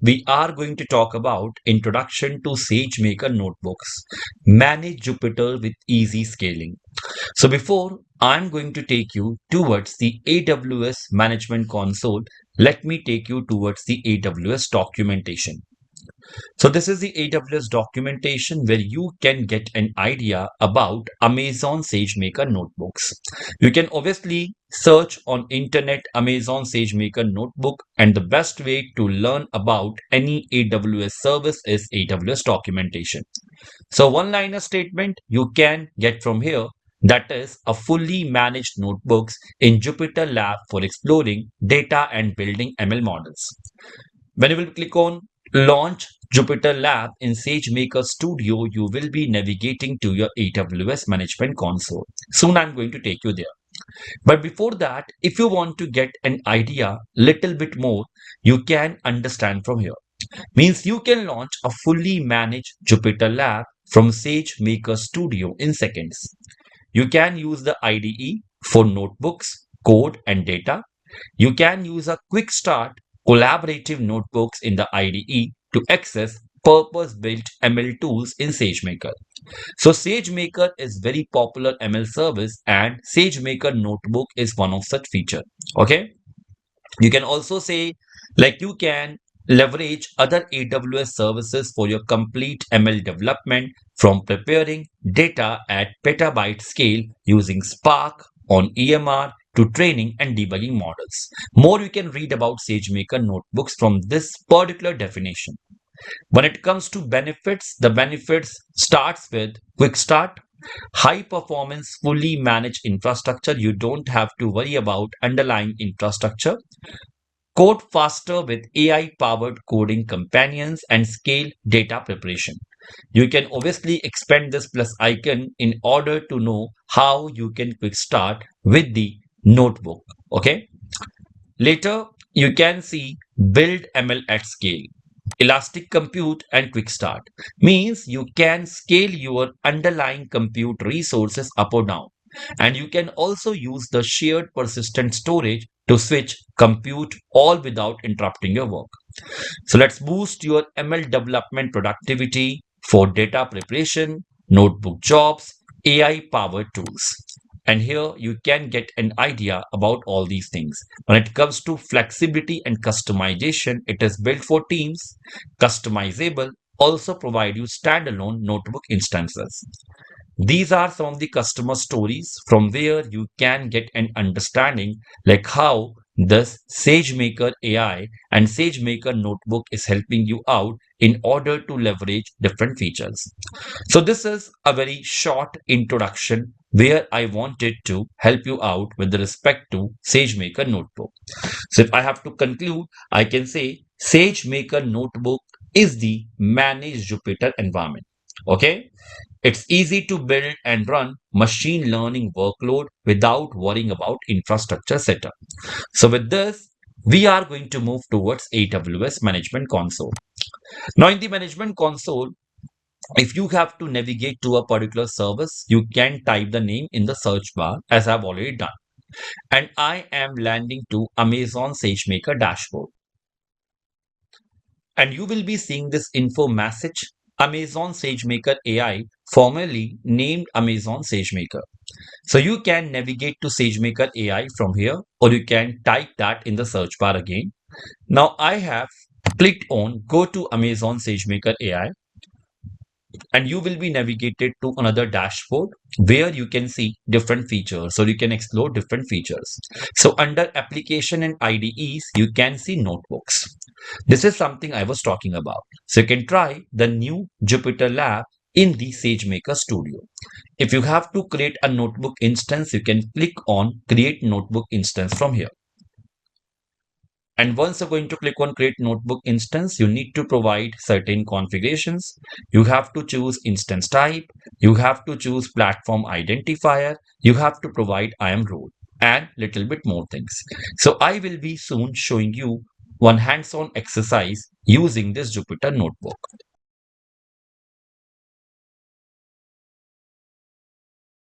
we are going to talk about Introduction to SageMaker Notebooks. Manage Jupyter with easy scaling. So before I'm going to take you towards the AWS Management Console, let me take you towards the AWS documentation. So this is the AWS documentation where you can get an idea about Amazon SageMaker Notebooks. You can obviously search on internet Amazon SageMaker Notebook, and the best way to learn about any AWS service is AWS documentation. So one-liner statement you can get from here, that is a fully managed notebooks in JupyterLab for exploring data and building ML models. When you will click on Launch JupyterLab in SageMaker Studio, you will be navigating to your AWS Management Console. Soon I'm going to take you there. But before that, if you want to get an idea little bit more, you can understand from here. Means you can launch a fully managed JupyterLab from SageMaker Studio in seconds. You can use the IDE for notebooks, code, and data. You can use a quick start collaborative notebooks in the IDE to access purpose-built ML tools in SageMaker. So SageMaker is very popular ML service and SageMaker Notebook is one of such feature. Okay. You can also say like you can leverage other AWS services for your complete ML development from preparing data at petabyte scale using Spark on EMR to training and debugging models. More you can read about SageMaker notebooks from this particular definition. When it comes to benefits, the benefits starts with quick start, high performance, fully managed infrastructure. You don't have to worry about underlying infrastructure. Code faster with AI powered coding companions and scale data preparation. You can obviously expand this plus icon in order to know how you can quick start with the notebook. Okay. Later, you can see build ML at scale. Elastic compute and quick start means you can scale your underlying compute resources up or down. And you can also use the shared persistent storage to switch compute all without interrupting your work. So let's boost your ML development productivity for data preparation, notebook jobs, AI powered tools. And here you can get an idea about all these things. When it comes to flexibility and customization, it is built for teams, customizable, also provide you standalone notebook instances. These are some of the customer stories from where you can get an understanding like how this SageMaker AI and SageMaker Notebook is helping you out in order to leverage different features. So this is a very short introduction where I wanted to help you out with respect to SageMaker Notebook. So if I have to conclude, I can say SageMaker Notebook is the managed Jupyter environment. Okay. It's easy to build and run machine learning workload without worrying about infrastructure setup. So with this, we are going to move towards AWS Management Console. Now in the Management Console, if you have to navigate to a particular service, you can type the name in the search bar as I've already done. And I am landing to Amazon SageMaker dashboard. And you will be seeing this info message, Amazon SageMaker AI, formerly named Amazon SageMaker. So you can navigate to SageMaker AI from here, or you can type that in the search bar again. Now I have clicked on go to Amazon SageMaker AI, and you will be navigated to another dashboard where you can see different features, so you can explore different features. So under application and IDEs, you can see notebooks. This is something I was talking about. So you can try the new JupyterLab in the SageMaker Studio. If you have to create a notebook instance, you can click on create notebook instance from here. And once you're going to click on create notebook instance, you need to provide certain configurations. You have to choose instance type. You have to choose platform identifier. You have to provide IAM role and little bit more things. So I will be soon showing you one hands-on exercise using this Jupyter notebook.